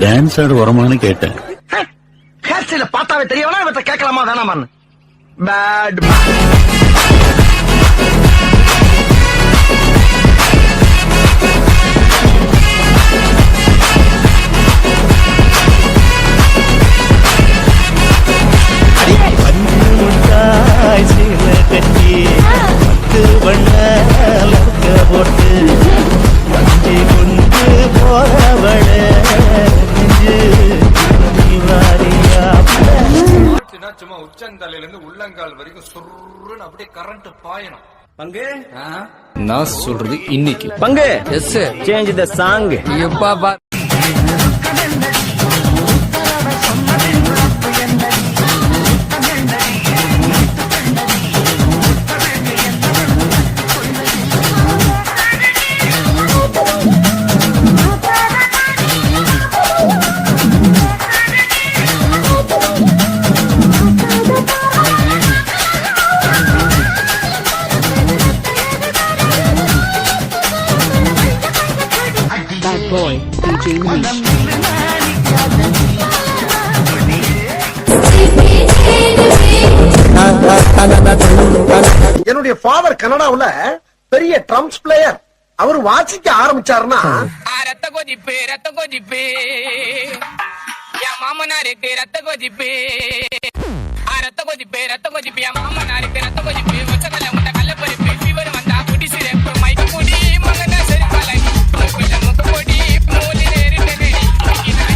Dance ஆட வரமான்னு கேட்டேன். Hair ஸ்டைல பார்த்தாவே தெரியவனா இவற்றை கேட்கலாமா வேணாமான்னு. பேட் சும்மா உச்சந்தலையில இருந்து உள்ளங்கால் வரைக்கும் சுருன்னு அப்படியே கரண்ட் பாயணும். பங்கு நான் சொல்றது இன்னைக்கு பங்கு எஸ் சேஞ்ச் தி சாங். எப்பா boy, DJ Manish. என்னுடைய ஃபாதர் கனடாவுல பெரிய ட்ரம்ஸ் பிளேயர். அவர் வாசிக்க ஆரம்பிச்சாருன்னா ரத்த கொதிப்பு என் மாமனாருக்கு ரத்த கொதிப்பு என் மாமனாருக்கு ரத்த கொதிப்பு ஒச்சக்கல்ல முட்டை கல்லப்பருப்பு ஃபீவர் வந்தா குடி சிறப்பு மைக்க குடி மகனா சரி பழகி முக்கு பொடி மூலி நேரிட்டடி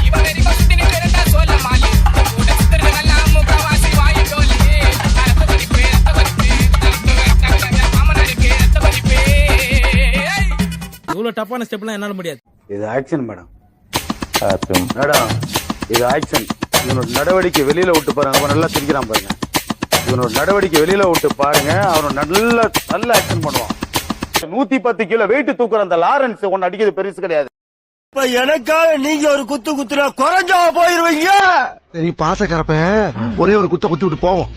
இவன் வரைக்கும் சுத்தி நிற்கிறதா சொல்ல மாலி கூட சுத்துறதெல்லாம் முக்கவாசி வாயு டோலி ரத்த கொதிப்பு மாமனாருக்கு ரத்த கொதிப்பு. இவ்வளவு டப்பான ஸ்டெப்லாம் என்னால முடியாது. இது ஆக்ஷன் மேடம். மேடம் இது ஆக்ஷன். இவனோட நடவடிக்கை வெளியில விட்டு பாருங்க. அவன் நல்லா சிரிக்கிறான் பாருங்க. இவனோட நடவடிக்கை வெளியில விட்டு பாருங்க. அவன் நல்ல ஆக்ஷன் பண்ணுவான். 110 கிலோ வெயிட் தூக்குற அந்த லாரன்ஸ் ஒன்னு அடிக்கிறது பெருசு கிடையாது. இப்ப எனக்காக நீங்க ஒரு குத்துனா குறைஞ்சா போயிருவீங்க. சரி பாசக்கரப்ப ஒரே ஒரு குத்தி விட்டு போவோம்.